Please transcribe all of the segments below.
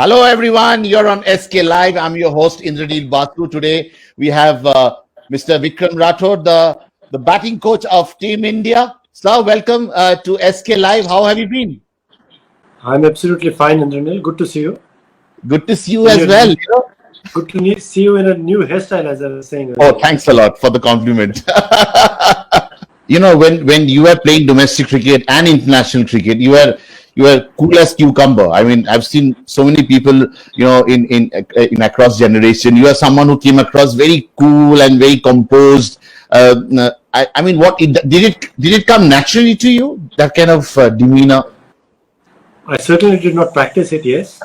Hello, everyone. You're on SK Live. I'm your host, Indradil Basu. Today, we have Mr. Vikram Rathour, the batting coach of Team India. Sir, welcome to SK Live. How have you been? I'm absolutely fine, Indranil. Good to see you. Good to see you as well. Good to see you in a new hairstyle, as I was saying Oh, earlier. thanks a lot for the compliment. When you were playing domestic cricket and international cricket, you were cool as cucumber. I mean, I've seen so many people, in across generation. You are someone who came across very cool and very composed. I mean, did it come naturally to you, that kind of demeanor? I certainly did not practice it, yes.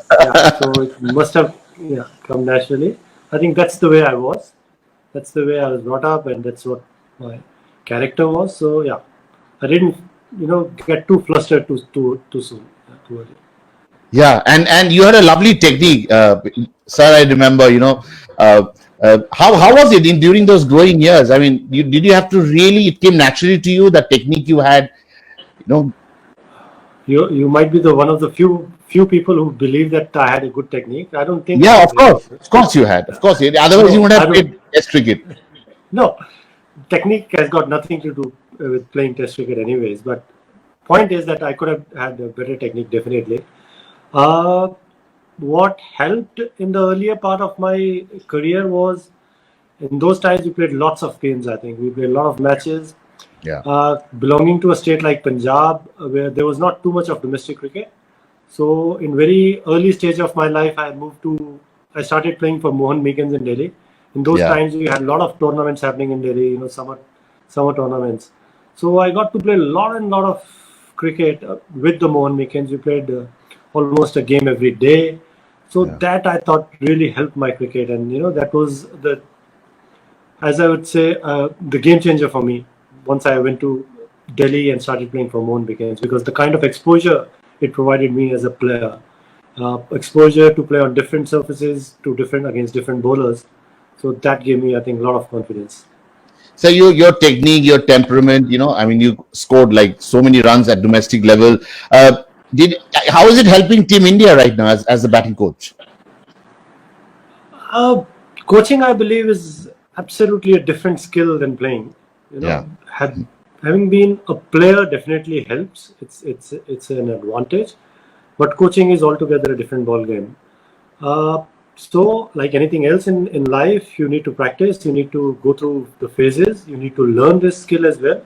So it must have come naturally. I think that's the way I was. That's the way I was brought up, and that's what my character was. So yeah, I didn't, get too flustered too soon, too early. Yeah, and you had a lovely technique, sir. I remember, how was it during those growing years? I mean, did you have to really? It came naturally to you, the technique you had, you know. You might be the one of the few people who believe that I had a good technique. I don't think. Yeah, so. of course you had, of course. Otherwise, you would have played Test cricket. No, technique has got nothing to do with playing Test cricket, anyways. But point is that I could have had a better technique, definitely. What helped in the earlier part of my career was, in those times we played lots of games. I think we played a lot of matches. Yeah. Belonging to a state like Punjab, where there was not too much of domestic cricket. So in very early stage of my life, I started playing for Mohan Meekins in Delhi. In those times, we had a lot of tournaments happening in Delhi, summer tournaments. So I got to play a lot of cricket with the Mohan Meekins. We played almost a game every day. So that I thought really helped my cricket, and that was as I would say, the game changer for me. Once I went to Delhi and started playing for Mohan Meekins, because the kind of exposure it provided me as a player, exposure to play on different surfaces, against different bowlers. So that gave me, I think, a lot of confidence. So your technique, your temperament, I mean, you scored like so many runs at domestic level. How is it helping Team India right now as a batting coach? Coaching, I believe, is absolutely a different skill than playing. Having been a player definitely helps. It's an advantage, but coaching is altogether a different ball game. So, like anything else in life, you need to practice. You need to go through the phases. You need to learn this skill as well.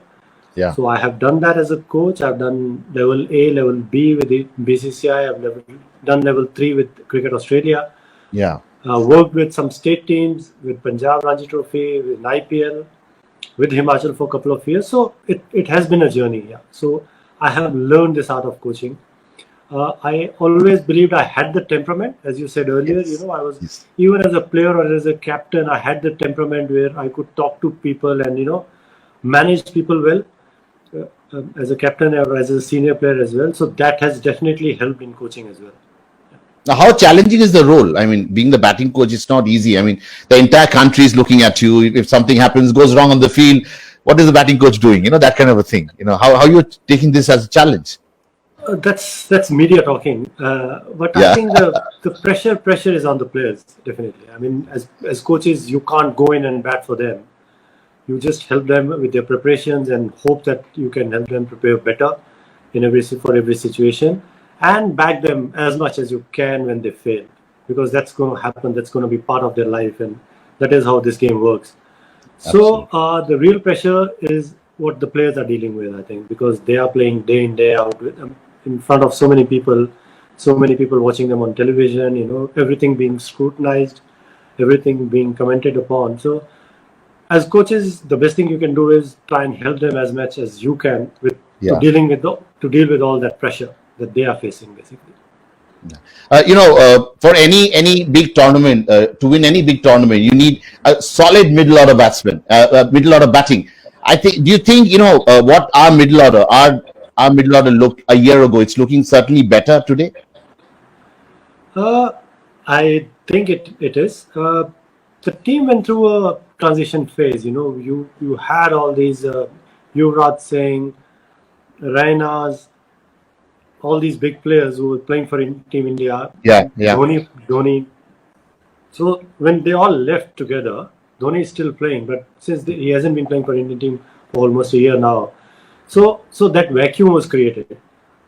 Yeah. So I have done that as a coach. I've done level A, level B with the BCCI. I've done level 3 with Cricket Australia. Yeah. Worked with some state teams, with Punjab Ranji Trophy, with IPL, with Himachal for a couple of years. So it has been a journey. Yeah. So I have learned this art of coaching. I always believed I had the temperament, as you said earlier. I was even as a player or as a captain, I had the temperament where I could talk to people and manage people well, as a captain or as a senior player as well. So that has definitely helped in coaching as well. Now, how challenging is the role? I mean, being the batting coach, it's not easy. I mean, the entire country is looking at you. If something goes wrong on the field, what is the batting coach doing? That kind of a thing. How you're taking this as a challenge? That's media talking, but I think the pressure is on the players, definitely. I mean, as coaches, you can't go in and bat for them. You just help them with their preparations and hope that you can help them prepare better for every situation, and back them as much as you can when they fail, because that's going to happen. That's going to be part of their life, and that is how this game works. Absolutely. So the real pressure is what the players are dealing with, I think, because they are playing day in, day out in front of so many people watching them on television, everything being scrutinized, everything being commented upon. So as coaches, the best thing you can do is try and help them as much as you can to deal with all that pressure that they are facing, basically. For any big tournament, to win any big tournament, you need a solid middle order batsman, middle order batting. Do you think, what our middle order looked a year ago, it's looking certainly better today? I think it is. The team went through a transition phase. You had all these Yuvraj Singh, Rainas, all these big players who were playing for Team India. Yeah, yeah. Dhoni. So when they all left together, Dhoni is still playing, but since he hasn't been playing for Indian team for almost a year now, so that vacuum was created.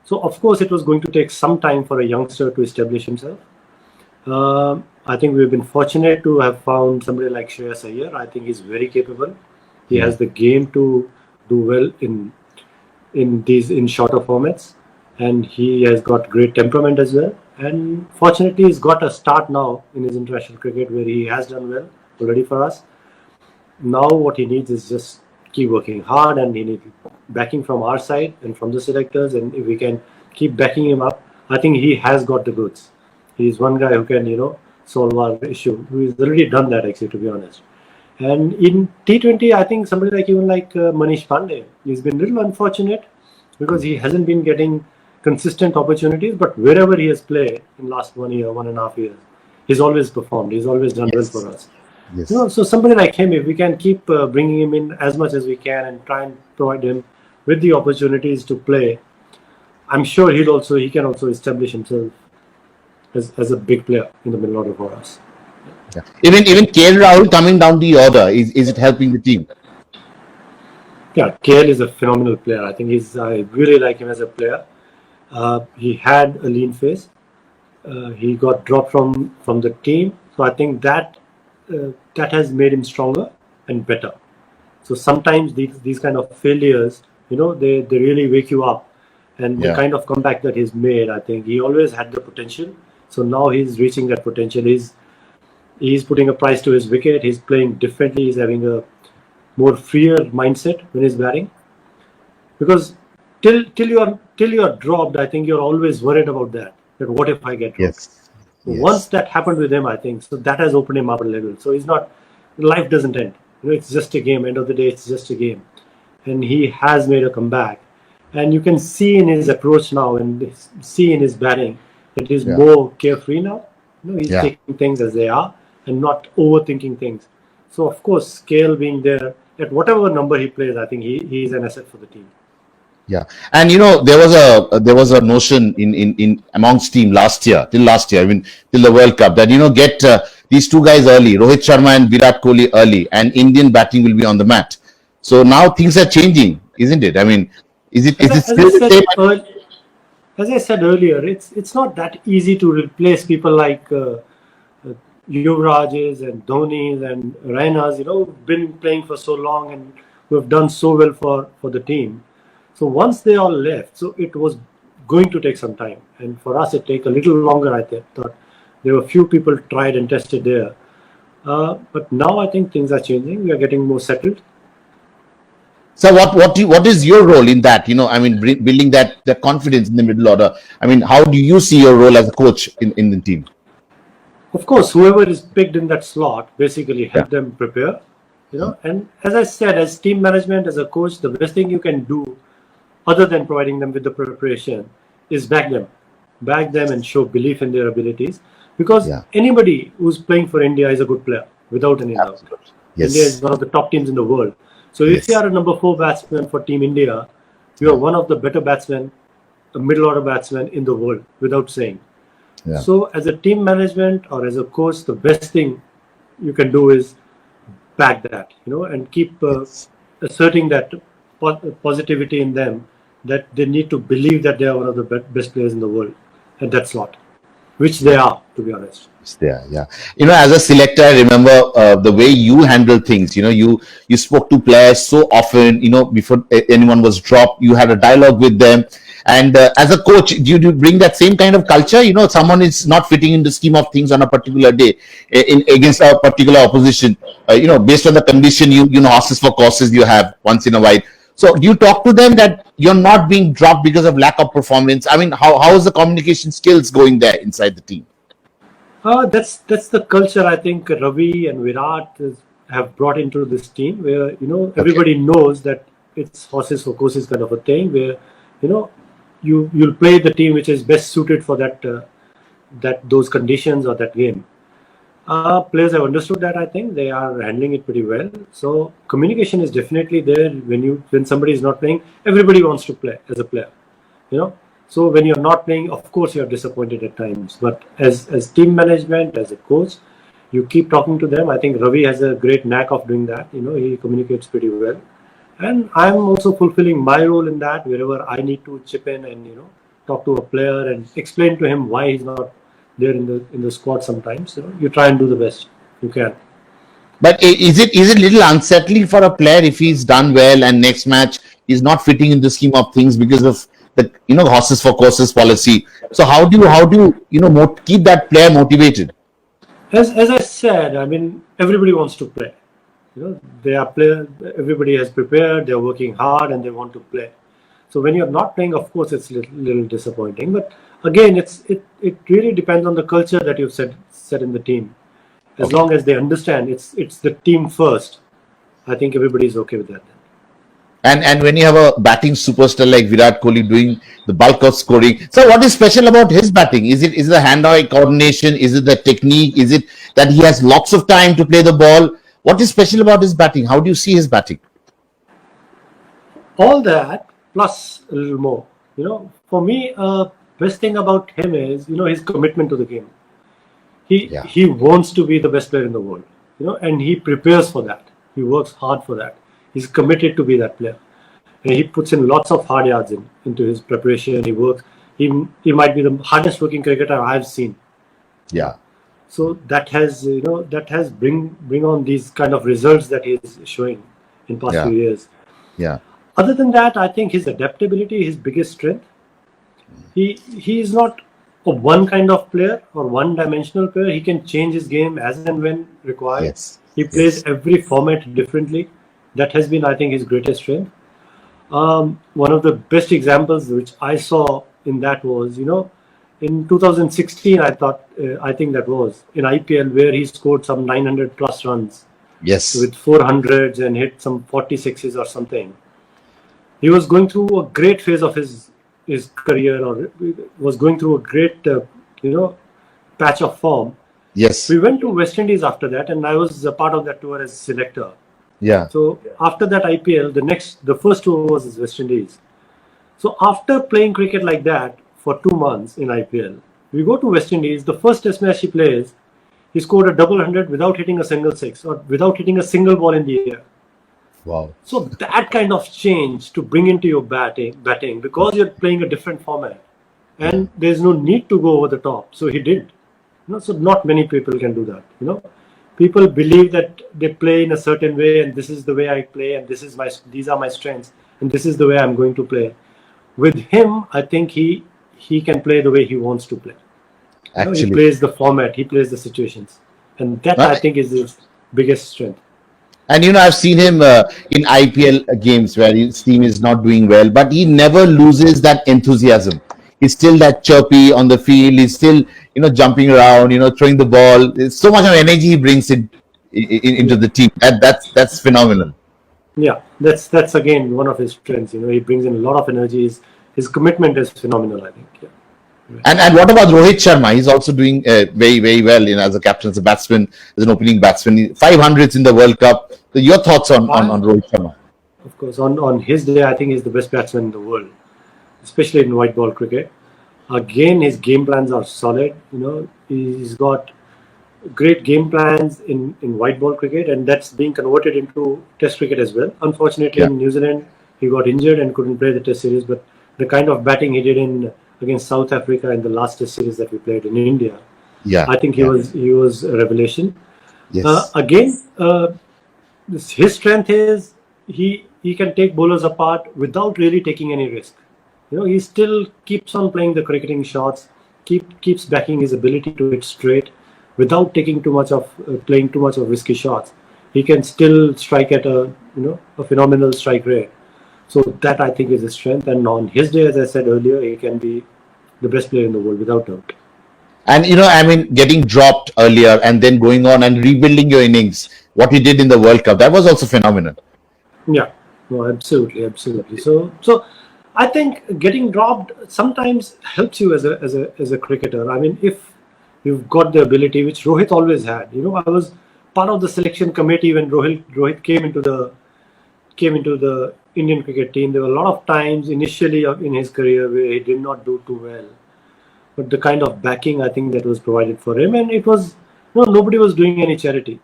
So of course it was going to take some time for a youngster to establish himself. I think we've been fortunate to have found somebody like Shreyas Iyer. I think he's very capable. He has the game to do well in shorter formats, and he has got great temperament as well. And fortunately, he's got a start now in his international cricket where he has done well already for us. Now what he needs is just keep working hard, and he needs backing from our side and from the selectors. And if we can keep backing him up, I think he has got the goods. He's one guy who can, solve our issue. He's already done that, actually, to be honest. And in T20, I think somebody like Manish Pandey, he's been a little unfortunate because he hasn't been getting consistent opportunities. But wherever he has played in last 1 year, 1.5 years, he's always performed. He's always done well for us. Yes. So somebody like him, if we can keep bringing him in as much as we can and try and provide him with the opportunities to play, I'm sure he can also establish himself as a big player in the middle order for us. Yeah. Even KL Rahul coming down the order, is it helping the team? Yeah, KL is a phenomenal player. I think I really like him as a player. He had a lean face. He got dropped from the team. So I think that has made him stronger and better. So sometimes these kind of failures, they really wake you up. And the kind of comeback that he's made, I think he always had the potential. So now he's reaching that potential. He's putting a price to his wicket. He's playing differently. He's having a more freer mindset when he's batting. Because till you are dropped, I think you're always worried about that what if I get dropped? Yes. Once that happened with him, I think, so that has opened him up a level. So life doesn't end. It's just a game. End of the day, it's just a game. And he has made a comeback. And you can see in his approach now and see in his batting that he's more carefree now. He's taking things as they are and not overthinking things. So, of course, scale being there, at whatever number he plays, I think he's an asset for the team. Yeah, and there was a notion in amongst team till last year, till the World Cup, that get these two guys early, Rohit Sharma and Virat Kohli early, and Indian batting will be on the mat. So now things are changing, isn't it? Is it still the same? As I said earlier, it's not that easy to replace people like Yuvrajes and Dhonis and Rainas, who've been playing for so long and who have done so well for the team. So once they all left, so it was going to take some time. And for us, it take a little longer, I thought. There were a few people tried and tested there. But now I think things are changing. We are getting more settled. So what is your role in that? Building that confidence in the middle order. How do you see your role as a coach in the team? Of course, whoever is picked in that slot, basically help them prepare. And as I said, as team management, as a coach, the best thing you can do, other than providing them with the preparation, is back them and show belief in their abilities. Because anybody who's playing for India is a good player, without any doubt. Yes. India is one of the top teams in the world. So if you are a number 4 batsman for Team India, you are one of the better batsmen, a middle order batsman in the world, without saying. Yeah. So as a team management or as a coach, the best thing you can do is back that, and keep asserting that positivity in them, that they need to believe that they are one of the best players in the world at that slot, which they are, to be honest. It's there, yeah. As a selector, I remember the way you handle things. You spoke to players so often. Before anyone was dropped, you had a dialogue with them. And as a coach, do you bring that same kind of culture? Someone is not fitting in the scheme of things on a particular day against a particular opposition. Based on the condition, horses for courses you have once in a while. So do you talk to them that you're not being dropped because of lack of performance? How is the communication skills going there inside the team? That's the culture I think Ravi and Virat have brought into this team, where everybody knows that it's horses for courses kind of a thing, where you'll play the team which is best suited for those conditions or that game. Players have understood that. I think they are handling it pretty well. So communication is definitely there. When somebody is not playing, everybody wants to play as a player. So when you're not playing, of course you're disappointed at times. But as team management, as a coach, you keep talking to them. I think Ravi has a great knack of doing that. He communicates pretty well. And I'm also fulfilling my role in that wherever I need to chip in and talk to a player and explain to him why he's not there in the squad sometimes. You try and do the best you can. But is it little unsettling for a player if he's done well and next match he's not fitting in the scheme of things because of the horses for courses policy? So how do you keep that player motivated? As I said, I mean, everybody wants to play. They are players. Everybody has prepared. They're working hard and they want to play. So when you're not playing, of course, it's a little disappointing. But again, it really depends on the culture that you've set in the team. As long as they understand it's the team first, I think everybody's okay with that. And when you have a batting superstar like Virat Kohli doing the bulk of scoring, so what is special about his batting? Is it the hand-eye coordination? Is it the technique? Is it that he has lots of time to play the ball? What is special about his batting? How do you see his batting? All that plus a little more. For me, best thing about him is his commitment to the game. He wants to be the best player in the world. And he prepares for that. He works hard for that. He's committed to be that player. And he puts in lots of hard yards into his preparation. He works. He might be the hardest working cricketer I've seen. Yeah. So that has bring on these kind of results that he's showing in past few years. Yeah. Other than that, I think his adaptability, his biggest strength. He is not a one kind of player or one-dimensional player. He can change his game as and when required. Yes. He plays every format differently. That has been, I think, his greatest strength. One of the best examples which I saw in that was, in 2016, I think that was in IPL where he scored some 900 plus runs. Yes. With 400s and hit some 46s or something. He was going through a great phase of his career, or was going through a great, patch of form. Yes. We went to West Indies after that, and I was a part of that tour as selector. Yeah. So after that IPL, the first tour was West Indies. So after playing cricket like that for 2 months in IPL, we go to West Indies. The first test match he plays, he scored a double 100 without hitting a single six or without hitting a single ball in the air. Wow. So that kind of change to bring into your batting because you're playing a different format and there's no need to go over the top. So he did. So not many people can do that. People believe that they play in a certain way and this is the way I play and these are my strengths and this is the way I'm going to play. With him, I think he can play the way he wants to play. He plays the format, he plays the situations. And that I think is his biggest strength. And I've seen him in IPL games where his team is not doing well, but he never loses that enthusiasm. He's still that chirpy on the field. He's still, jumping around, throwing the ball. There's so much of energy he brings into the team. That's phenomenal. Yeah, that's again one of his strengths. He brings in a lot of energy. His commitment is phenomenal, I think. Yeah. And what about Rohit Sharma? He's also doing very, very well as a captain, as a batsman, as an opening batsman. 500s in the World Cup. So your thoughts on Rohit Sharma? Of course, on his day, I think he's the best batsman in the world, especially in white ball cricket. Again, his game plans are solid. He's got great game plans in white ball cricket, and that's being converted into Test cricket as well. Unfortunately, in New Zealand, he got injured and couldn't play the Test series. But the kind of batting he did against South Africa in the last Test series that we played in India, I think he was a revelation. Yes. His strength is he can take bowlers apart without really taking any risk. He still keeps on playing the cricketing shots, keeps backing his ability to hit straight without taking playing too much of risky shots. He can still strike at a phenomenal strike rate. So that I think is his strength. And on his day, as I said earlier, he can be the best player in the world without doubt. And getting dropped earlier and then going on and rebuilding your innings, what he did in the World Cup, that was also phenomenal. Yeah, no, absolutely. So I think getting dropped sometimes helps you as a cricketer. I mean, if you've got the ability, which Rohit always had. I was part of the selection committee when Rohit came into the Indian cricket team. There were a lot of times initially in his career where he did not do too well. But the kind of backing I think that was provided for him, and it was nobody was doing any charity.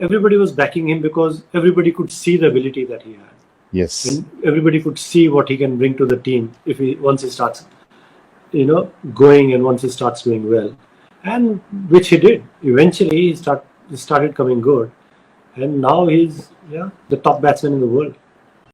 Everybody was backing him because everybody could see the ability that he had. Yes. And everybody could see what he can bring to the team once he starts, going and once he starts doing well, and which he did. Eventually, he started coming good, and now he's the top batsman in the world.